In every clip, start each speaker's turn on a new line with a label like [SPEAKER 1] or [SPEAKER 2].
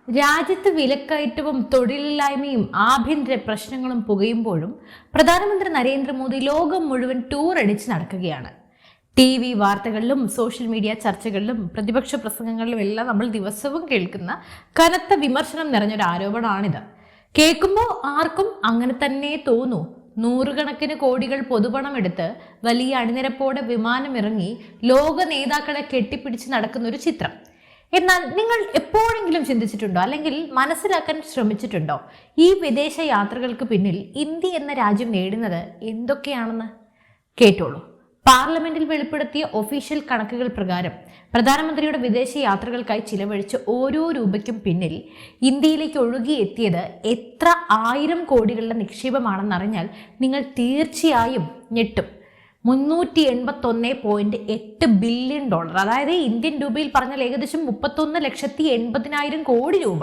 [SPEAKER 1] രാജ്യത്ത് വിലക്കയറ്റവും തൊഴിലില്ലായ്മയും ആഭ്യന്തര പ്രശ്നങ്ങളും പുകയുമ്പോഴും പ്രധാനമന്ത്രി നരേന്ദ്രമോദി ലോകം മുഴുവൻ ടൂർ അടിച്ച് നടക്കുകയാണ്. TV വാർത്തകളിലും സോഷ്യൽ മീഡിയ ചർച്ചകളിലും പ്രതിപക്ഷ പ്രസംഗങ്ങളിലും എല്ലാം നമ്മൾ ദിവസവും കേൾക്കുന്ന കനത്ത വിമർശനം നിറഞ്ഞൊരു ആരോപണമാണിത്. കേൾക്കുമ്പോൾ ആർക്കും അങ്ങനെ തന്നെ തോന്നൂ. നൂറുകണക്കിന് കോടികൾ പൊതുപണമെടുത്ത് വലിയ അണിനിരപ്പോടെ വിമാനമിറങ്ങി ലോക നേതാക്കളെ കെട്ടിപ്പിടിച്ച് നടക്കുന്ന ഒരു ചിത്രം. എന്നാൽ നിങ്ങൾ എപ്പോഴെങ്കിലും ചിന്തിച്ചിട്ടുണ്ടോ, അല്ലെങ്കിൽ മനസ്സിലാക്കാൻ ശ്രമിച്ചിട്ടുണ്ടോ, ഈ വിദേശ യാത്രകൾക്ക് പിന്നിൽ ഇന്ത്യ എന്ന രാജ്യം നേടുന്നത് എന്തൊക്കെയാണെന്ന്? കേട്ടോളൂ. പാർലമെന്റിൽ വെളിപ്പെടുത്തിയ ഒഫീഷ്യൽ കണക്കുകൾ പ്രകാരം പ്രധാനമന്ത്രിയുടെ വിദേശ യാത്രകൾക്കായി ചിലവഴിച്ച ഓരോ രൂപയ്ക്കും പിന്നിൽ ഇന്ത്യയിലേക്ക് ഒഴുകിയെത്തിയത് എത്ര 1000 കോടികളുടെ നിക്ഷേപമാണെന്നറിഞ്ഞാൽ നിങ്ങൾ തീർച്ചയായും ഞെട്ടും. 381.8 ബില്യൺ ഡോളർ, അതായത് ഇന്ത്യൻ രൂപയിൽ പറഞ്ഞാൽ ഏകദേശം 31,80,000 കോടി രൂപ.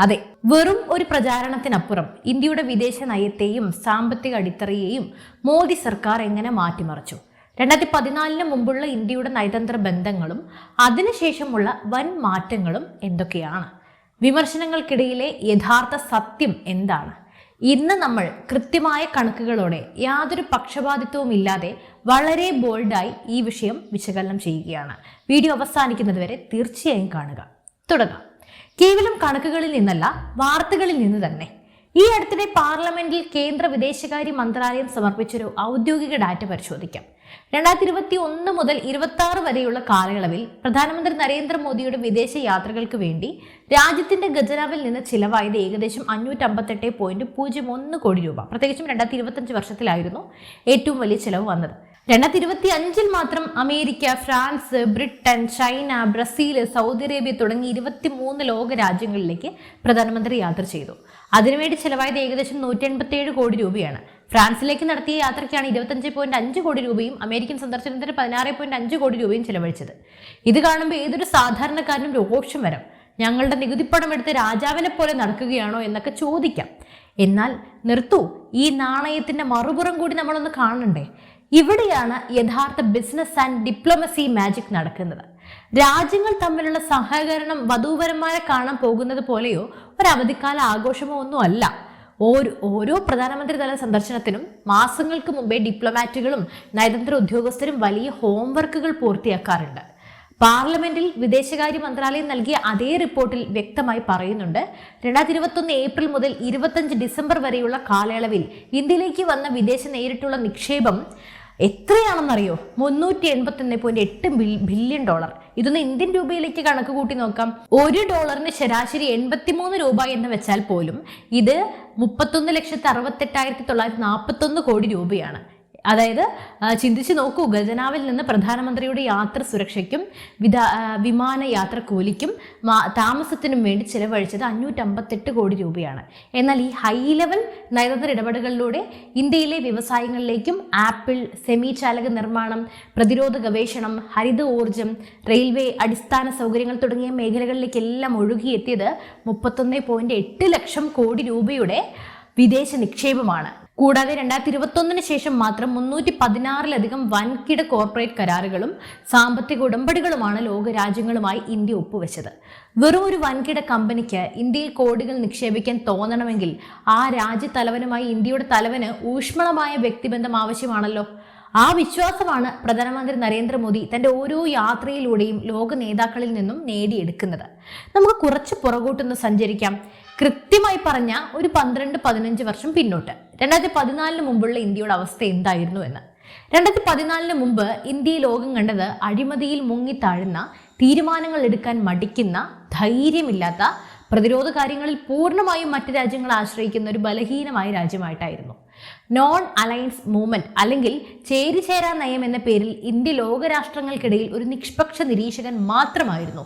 [SPEAKER 1] അതെ, വെറും ഒരു പ്രചാരണത്തിനപ്പുറം ഇന്ത്യയുടെ വിദേശ നയത്തെയും സാമ്പത്തിക അടിത്തറയെയും മോദി സർക്കാർ എങ്ങനെ മാറ്റിമറിച്ചു? 2014 മുമ്പുള്ള ഇന്ത്യയുടെ നയതന്ത്ര ബന്ധങ്ങളും അതിനുശേഷമുള്ള വൻ മാറ്റങ്ങളും എന്തൊക്കെയാണ്? വിമർശനങ്ങൾക്കിടയിലെ യഥാർത്ഥ സത്യം എന്താണ്? ഇന്ന് നമ്മൾ കൃത്യമായ കണക്കുകളോടെ യാതൊരു പക്ഷപാതിത്വവും ഇല്ലാതെ വളരെ ബോൾഡായി ഈ വിഷയം വിശകലനം ചെയ്യുകയാണ്. വീഡിയോ അവസാനിക്കുന്നത് വരെ തീർച്ചയായും കാണുക. തുടങ്ങാം. കേവലം കണക്കുകളിൽ നിന്നല്ല, വാർത്തകളിൽ നിന്ന് തന്നെ. ഈ അടുത്തിടെ പാർലമെന്റിൽ കേന്ദ്ര വിദേശകാര്യ മന്ത്രാലയം സമർപ്പിച്ചൊരു ഔദ്യോഗിക ഡാറ്റ പരിശോധിക്കാം. 2021 മുതൽ 26 വരെയുള്ള കാലയളവിൽ പ്രധാനമന്ത്രി നരേന്ദ്രമോദിയുടെ വിദേശ യാത്രകൾക്ക് വേണ്ടി രാജ്യത്തിന്റെ ഖജനാവിൽ നിന്ന് ചിലവായത് ഏകദേശം 558.01 കോടി രൂപ. പ്രത്യേകിച്ചും 2025 വർഷത്തിലായിരുന്നു ഏറ്റവും വലിയ ചിലവ് വന്നത്. 2025 മാത്രം America, France, Britain, China, Brazil, Saudi Arabia തുടങ്ങി 23 ലോക രാജ്യങ്ങളിലേക്ക് പ്രധാനമന്ത്രി യാത്ര ചെയ്തു. അതിനുവേണ്ടി ചിലവായത് ഏകദേശം 187 കോടി രൂപയാണ്. ഫ്രാൻസിലേക്ക് നടത്തിയ യാത്രയ്ക്കാണ് 25.5 കോടി രൂപയും അമേരിക്കൻ സന്ദർശനത്തിന് 16.5 കോടി രൂപയും ചിലവഴിച്ചത്. ഇത് കാണുമ്പോൾ ഏതൊരു സാധാരണക്കാരനും രോഷം വരാം. ഞങ്ങളുടെ നികുതിപ്പണം എടുത്ത് രാജാവിനെ പോലെ നടക്കുകയാണോ എന്നൊക്കെ ചോദിക്കാം. എന്നാൽ നിർത്തൂ, ഈ നാണയത്തിന്റെ മറുപുറം കൂടി നമ്മളൊന്ന് കാണണ്ടേ? ഇവിടെയാണ് യഥാർത്ഥ ബിസിനസ് ആൻഡ് ഡിപ്ലോമസി മാജിക് നടക്കുന്നത്. രാജ്യങ്ങൾ തമ്മിലുള്ള സഹകരണം വധൂവരന്മാരെ കാണാൻ പോകുന്നത് പോലെയോ ഒരു അവധിക്കാല ആഘോഷമോ ഒന്നും അല്ല. ഓരോ പ്രധാനമന്ത്രി തല സന്ദർശനത്തിനും മാസങ്ങൾക്ക് മുമ്പേ ഡിപ്ലോമാറ്റുകളും നയതന്ത്ര ഉദ്യോഗസ്ഥരും വലിയ ഹോംവർക്കുകൾ പൂർത്തിയാക്കാറുണ്ട്. പാർലമെന്റിൽ വിദേശകാര്യ മന്ത്രാലയം നൽകിയ അതേ റിപ്പോർട്ടിൽ വ്യക്തമായി പറയുന്നുണ്ട്, 2021 ഏപ്രിൽ മുതൽ 25 ഡിസംബർ വരെയുള്ള കാലയളവിൽ ഇന്ത്യയിലേക്ക് വന്ന വിദേശ നേരിട്ടുള്ള നിക്ഷേപം എത്രയാണെന്നറിയോ? 381.8 ബില്യൺ ഡോളർ. ഇതൊന്ന് ഇന്ത്യൻ രൂപയിലേക്ക് കണക്ക് കൂട്ടി നോക്കാം. $1 ശരാശരി 83 രൂപ എന്ന് വെച്ചാൽ പോലും ഇത് 31,68,941 കോടി രൂപയാണ്. അതായത് ചിന്തിച്ചു നോക്കൂ, ഖജനാവിൽ നിന്ന് പ്രധാനമന്ത്രിയുടെ യാത്ര സുരക്ഷയ്ക്കും വിമാനയാത്ര കൂലിക്കും താമസത്തിനും വേണ്ടി ചിലവഴിച്ചത് 558 കോടി രൂപയാണ്. എന്നാൽ ഈ ഹൈ ലെവൽ നയതന്ത്ര ഇടപെടലുകളിലൂടെ ഇന്ത്യയിലെ വ്യവസായങ്ങളിലേക്കും ആപ്പിൾ, സെമി ചാലക നിർമ്മാണം, പ്രതിരോധ ഗവേഷണം, ഹരിത ഊർജം, റെയിൽവേ, അടിസ്ഥാന സൗകര്യങ്ങൾ തുടങ്ങിയ മേഖലകളിലേക്കെല്ലാം ഒഴുകിയെത്തിയത് 31.8 ലക്ഷം കോടി രൂപയുടെ വിദേശ നിക്ഷേപമാണ്. കൂടാതെ 2021 ശേഷം മാത്രം 316-ലധികം വൻകിട കോർപ്പറേറ്റ് കരാറുകളും സാമ്പത്തിക ഉടമ്പടികളുമാണ് ലോകരാജ്യങ്ങളുമായി ഇന്ത്യ ഒപ്പുവെച്ചത്. വെറും ഒരു വൻകിട കമ്പനിക്ക് ഇന്ത്യയിൽ കോടികൾ നിക്ഷേപിക്കാൻ തോന്നണമെങ്കിൽ ആ രാജ്യത്തലവനുമായി ഇന്ത്യയുടെ തലവന് ഊഷ്മളമായ വ്യക്തിബന്ധം ആവശ്യമാണല്ലോ. ആ വിശ്വാസമാണ് പ്രധാനമന്ത്രി നരേന്ദ്രമോദി തന്റെ ഓരോ യാത്രയിലൂടെയും ലോക നേതാക്കളിൽ നിന്നും നേടിയെടുക്കുന്നത്. നമുക്ക് കുറച്ച് പുറകോട്ടൊന്ന് സഞ്ചരിക്കാം. കൃത്യമായി പറഞ്ഞ ഒരു 12-15 വർഷം പിന്നോട്ട്. 2014 മുമ്പുള്ള ഇന്ത്യയുടെ അവസ്ഥ എന്തായിരുന്നു എന്ന്. 2014 മുമ്പ് ഇന്ത്യയെ ലോകം കണ്ടത് അഴിമതിയിൽ മുങ്ങിത്താഴുന്ന, തീരുമാനങ്ങൾ എടുക്കാൻ മടിക്കുന്ന, ധൈര്യമില്ലാത്ത, പ്രതിരോധ കാര്യങ്ങളിൽ പൂർണ്ണമായും മറ്റ് രാജ്യങ്ങളെ ആശ്രയിക്കുന്ന ഒരു ബലഹീനമായ രാജ്യമായിട്ടായിരുന്നു. നോൺ അലയൻസ് മൂവ്മെന്റ് അല്ലെങ്കിൽ ചേരിചേരാ നയം എന്ന പേരിൽ ഇന്ത്യ ലോകരാഷ്ട്രങ്ങൾക്കിടയിൽ ഒരു നിഷ്പക്ഷ നിരീക്ഷകൻ മാത്രമായിരുന്നു.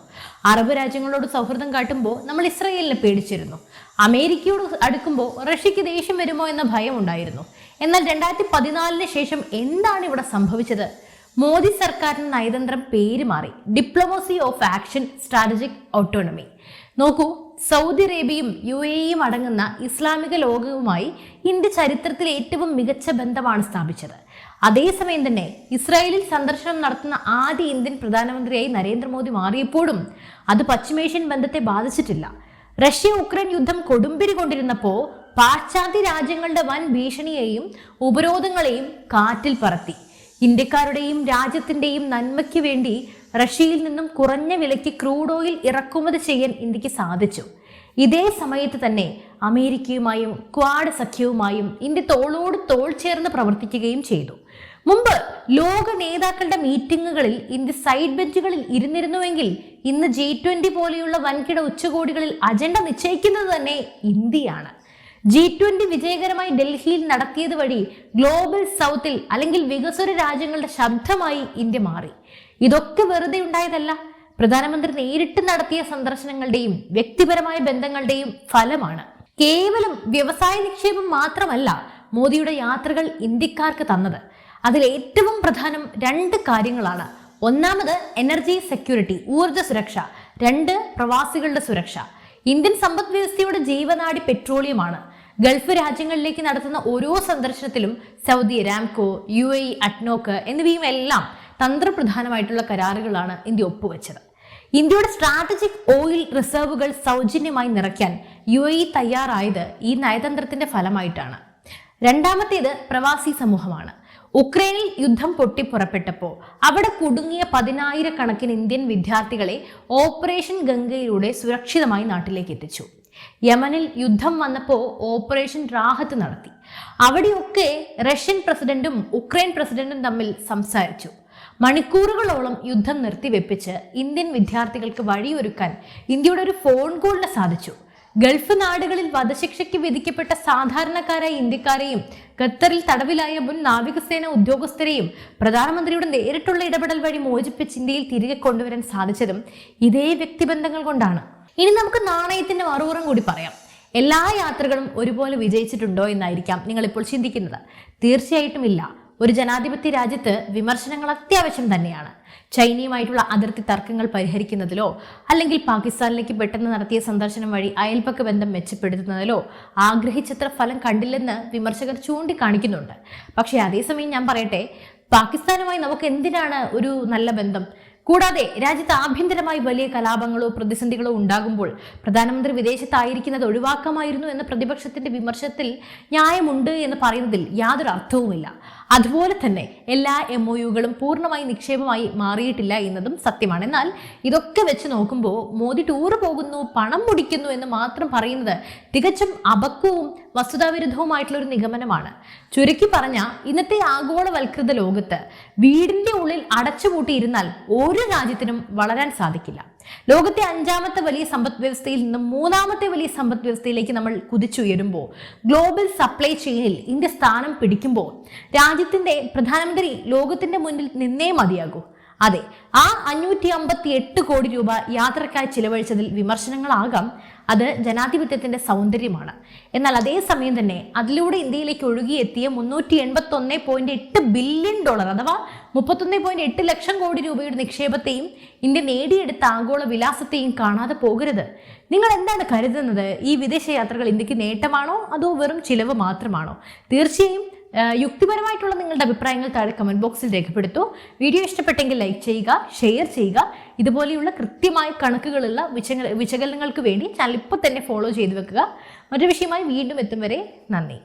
[SPEAKER 1] അറബ് രാജ്യങ്ങളോട് സൗഹൃദം കാട്ടുമ്പോൾ നമ്മൾ ഇസ്രയേലിനെ പേടിച്ചിരുന്നു. അമേരിക്കയോട് അടുക്കുമ്പോൾ റഷ്യക്ക് ദേഷ്യം വരുമോ എന്ന ഭയം ഉണ്ടായിരുന്നു. എന്നാൽ 2014 ശേഷം എന്താണ് ഇവിടെ സംഭവിച്ചത്? മോദി സർക്കാരിന് നയതന്ത്രം പേര് മാറി. Diplomacy of action, strategic autonomy. നോക്കൂ, സൗദി അറേബ്യയും UAEയും അടങ്ങുന്ന ഇസ്ലാമിക ലോകവുമായി ഇന്ത്യ ചരിത്രത്തിൽ ഏറ്റവും മികച്ച ബന്ധമാണ് സ്ഥാപിച്ചത്. അതേസമയം തന്നെ ഇസ്രായേലിൽ സന്ദർശനം നടത്തുന്ന ആദ്യ ഇന്ത്യൻ പ്രധാനമന്ത്രിയായി നരേന്ദ്രമോദി മാറിയപ്പോഴും അത് പശ്ചിമേഷ്യൻ ബന്ധത്തെ ബാധിച്ചിട്ടില്ല. റഷ്യ ഉക്രൈൻ യുദ്ധം കൊടുമ്പിരി കൊണ്ടിരുന്നപ്പോൾ പാശ്ചാത്യ രാജ്യങ്ങളുടെ വൻ ഭീഷണിയെയും ഉപരോധങ്ങളെയും കാറ്റിൽ പറത്തി. ഇന്ത്യക്കാരുടെയും രാജ്യത്തിന്റെയും നന്മയ്ക്ക് വേണ്ടി റഷ്യയിൽ നിന്നും കുറഞ്ഞ വിലയ്ക്ക് ക്രൂഡ് ഓയിൽ ഇറക്കുമതി ചെയ്യാൻ ഇന്ത്യക്ക് സാധിച്ചു. ഇതേ സമയത്ത് തന്നെ അമേരിക്കയുമായും ക്വാഡ് സഖ്യവുമായും ഇന്ത്യ തോളോട് തോൾ ചേർന്ന് പ്രവർത്തിക്കുകയും ചെയ്തു. മുമ്പ് ലോക നേതാക്കളുടെ മീറ്റിങ്ങുകളിൽ ഇന്ത്യ സൈഡ് ബെഞ്ചുകളിൽ ഇരുന്നിരുന്നുവെങ്കിൽ ഇന്ന് G20 പോലെയുള്ള വൻകിട ഉച്ചകോടികളിൽ അജണ്ട നിശ്ചയിക്കുന്നത് തന്നെ ഇന്ത്യയാണ്. G20 വിജയകരമായി ഡൽഹിയിൽ നടത്തിയത് വഴി ഗ്ലോബൽ സൗത്തിൽ അല്ലെങ്കിൽ വികസ്വര രാജ്യങ്ങളുടെ ശബ്ദമായി ഇന്ത്യ മാറി. ഇതൊക്കെ വെറുതെ ഉണ്ടായതല്ല. പ്രധാനമന്ത്രി നേരിട്ട് നടത്തിയ സന്ദർശനങ്ങളുടെയും വ്യക്തിപരമായ ബന്ധങ്ങളുടെയും ഫലമാണ്. കേവലം വ്യവസായ നിക്ഷേപം മാത്രമല്ല മോദിയുടെ യാത്രകൾ ഇന്ത്യക്കാർക്ക് തന്നത്. അതിൽ ഏറ്റവും പ്രധാനം 2 കാര്യങ്ങളാണ്. ഒന്നാമത് എനർജി സെക്യൂരിറ്റി, ഊർജ്ജ സുരക്ഷ. 2 പ്രവാസികളുടെ സുരക്ഷ. ഇന്ത്യൻ സമ്പദ് വ്യവസ്ഥയുടെ ജീവനാടി പെട്രോളിയമാണ്. ഗൾഫ് രാജ്യങ്ങളിലേക്ക് നടത്തുന്ന ഓരോ സന്ദർശനത്തിലും സൗദി അരാംകോ, UAE അഡ്നോക്ക് എന്നിവയും എല്ലാം തന്ത്രപ്രധാനമായിട്ടുള്ള കരാറുകളാണ് ഇന്ത്യ ഒപ്പുവെച്ചത്. ഇന്ത്യയുടെ സ്ട്രാറ്റജിക് ഓയിൽ റിസർവുകൾ സൗജന്യമായി നിറയ്ക്കാൻ UAE തയ്യാറായത് ഈ നയതന്ത്രത്തിന്റെ ഫലമായിട്ടാണ്. രണ്ടാമത്തേത് പ്രവാസി സമൂഹമാണ്. ഉക്രൈനിൽ യുദ്ധം പൊട്ടിപ്പുറപ്പെട്ടപ്പോൾ അവിടെ കുടുങ്ങിയ 10,000-കണക്കിന് ഇന്ത്യൻ വിദ്യാർത്ഥികളെ ഓപ്പറേഷൻ ഗംഗയിലൂടെ സുരക്ഷിതമായി നാട്ടിലേക്ക് എത്തിച്ചു. യമനിൽ യുദ്ധം വന്നപ്പോൾ ഓപ്പറേഷൻ റാഹത്ത് നടത്തി. അവിടെയൊക്കെ റഷ്യൻ പ്രസിഡന്റും ഉക്രൈൻ പ്രസിഡന്റും തമ്മിൽ സംസാരിച്ചു. മണിക്കൂറുകളോളം യുദ്ധം നിർത്തിവെപ്പിച്ച് ഇന്ത്യൻ വിദ്യാർത്ഥികൾക്ക് വഴിയൊരുക്കാൻ ഇന്ത്യയുടെ ഒരു ഫോൺ കോളിന് സാധിച്ചു. ഗൾഫ് നാടുകളിൽ വധശിക്ഷയ്ക്ക് വിധിക്കപ്പെട്ട സാധാരണക്കാരായ ഇന്ത്യക്കാരെയും ഖത്തറിൽ തടവിലായ മുൻ നാവികസേന ഉദ്യോഗസ്ഥരെയും പ്രധാനമന്ത്രിയുടെ നേരിട്ടുള്ള ഇടപെടൽ വഴി മോചിപ്പിച്ച് ഇന്ത്യയിൽ തിരികെ കൊണ്ടുവരാൻ സാധിച്ചതും ഇതേ വ്യക്തിബന്ധങ്ങൾ കൊണ്ടാണ്. ഇനി നമുക്ക് നാണയത്തിന്റെ മറുപുറം കൂടി പറയാം. എല്ലാ യാത്രകളും ഒരുപോലെ വിജയിച്ചിട്ടുണ്ടോ എന്നായിരിക്കാം നിങ്ങൾ ഇപ്പോൾ ചിന്തിക്കുന്നത്. തീർച്ചയായിട്ടും ഇല്ല. ഒരു ജനാധിപത്യ രാജ്യത്ത് വിമർശനങ്ങൾ അത്യാവശ്യം തന്നെയാണ്. ചൈനയുമായിട്ടുള്ള അതിർത്തി തർക്കങ്ങൾ പരിഹരിക്കുന്നതിലോ അല്ലെങ്കിൽ പാകിസ്ഥാനിലേക്ക് പെട്ടെന്ന് നടത്തിയ സന്ദർശനം വഴി അയൽപക്ക ബന്ധം മെച്ചപ്പെടുത്തുന്നതിലോ ആഗ്രഹിച്ചത്ര ഫലം കണ്ടില്ലെന്ന് വിമർശകർ ചൂണ്ടിക്കാണിക്കുന്നുണ്ട്. പക്ഷേ അതേസമയം ഞാൻ പറയട്ടെ, പാകിസ്ഥാനുമായി നമുക്ക് എന്തിനാണ് ഒരു നല്ല ബന്ധം? കൂടാതെ രാജ്യത്ത് ആഭ്യന്തരമായി വലിയ കലാപങ്ങളോ പ്രതിസന്ധികളോ ഉണ്ടാകുമ്പോൾ പ്രധാനമന്ത്രി വിദേശത്തായിരിക്കുന്നത് ഒഴിവാക്കാമായിരുന്നു എന്ന പ്രതിപക്ഷത്തിന്റെ വിമർശനത്തിൽ ന്യായമുണ്ട് എന്ന് പറയുന്നതിൽ യാതൊരു അർത്ഥവുമില്ല. അതുപോലെ തന്നെ എല്ലാ MOUകളും പൂർണ്ണമായി നിക്ഷേപമായി മാറിയിട്ടില്ല എന്നതും സത്യമാണ്. എന്നാൽ ഇതൊക്കെ വെച്ച് നോക്കുമ്പോൾ മോദി ടൂറ് പോകുന്നു, പണം മുടിക്കുന്നു എന്ന് മാത്രം പറയുന്നത് തികച്ചും അപക്വവും വസ്തുതാവിരുദ്ധവുമായിട്ടുള്ള ഒരു നിഗമനമാണ്. ചുരുക്കി പറഞ്ഞ ഇന്നത്തെ ആഗോളവൽകൃത ലോകത്ത് വീടിന്റെ ഉള്ളിൽ അടച്ചുപൂട്ടിയിരുന്നാൽ ഒരു രാജ്യത്തിനും വളരാൻ സാധിക്കില്ല. ലോകത്തെ 5ാമത്തെ വലിയ സമ്പദ് വ്യവസ്ഥയിൽ നിന്നും 3ാമത്തെ വലിയ സമ്പദ് വ്യവസ്ഥയിലേക്ക് നമ്മൾ കുതിച്ചുയരുമ്പോൾ, ഗ്ലോബൽ സപ്ലൈ ചെയിനിൽ ഇന്ത്യ സ്ഥാനം പിടിക്കുമ്പോൾ രാജ്യത്തിന്റെ പ്രധാനമന്ത്രി ലോകത്തിന്റെ മുന്നിൽ നിന്നേ മതിയാകൂ. അതെ, ആ 558 കോടി രൂപ യാത്രക്കായി ചിലവഴിച്ചതിൽ വിമർശനങ്ങളാകാം. അത് ജനാധിപത്യത്തിന്റെ സൗന്ദര്യമാണ്. എന്നാൽ അതേസമയം തന്നെ അതിലൂടെ ഇന്ത്യയിലേക്ക് ഒഴുകിയെത്തിയ $381.8 ബില്യൺ അഥവാ 31.8 ലക്ഷം കോടി രൂപയുടെ നിക്ഷേപത്തെയും ഇന്ത്യ നേടിയെടുത്ത ആഗോള വിലാസത്തെയും കാണാതെ പോകരുത്. നിങ്ങൾ എന്താണ് കരുതുന്നത്? ഈ വിദേശയാത്രകൾ ഇന്ത്യക്ക് നേട്ടമാണോ അതോ വെറും ചിലവ് മാത്രമാണോ? തീർച്ചയായും യുക്തിപരമായിട്ടുള്ള നിങ്ങളുടെ അഭിപ്രായങ്ങൾ താഴെ കമന്റ് ബോക്സിൽ രേഖപ്പെടുത്തൂ. വീഡിയോ ഇഷ്ടപ്പെട്ടെങ്കിൽ ലൈക്ക് ചെയ്യുക, ഷെയർ ചെയ്യുക. ഇതുപോലെയുള്ള കൃത്യമായ കണക്കുകളുള്ള വിശകലനങ്ങൾക്ക് വേണ്ടി ചാനൽ ഇപ്പോൾ തന്നെ ഫോളോ ചെയ്തു വെക്കുക. മറ്റൊരു വിഷയമായി വീണ്ടും എത്തും വരെ നന്ദി.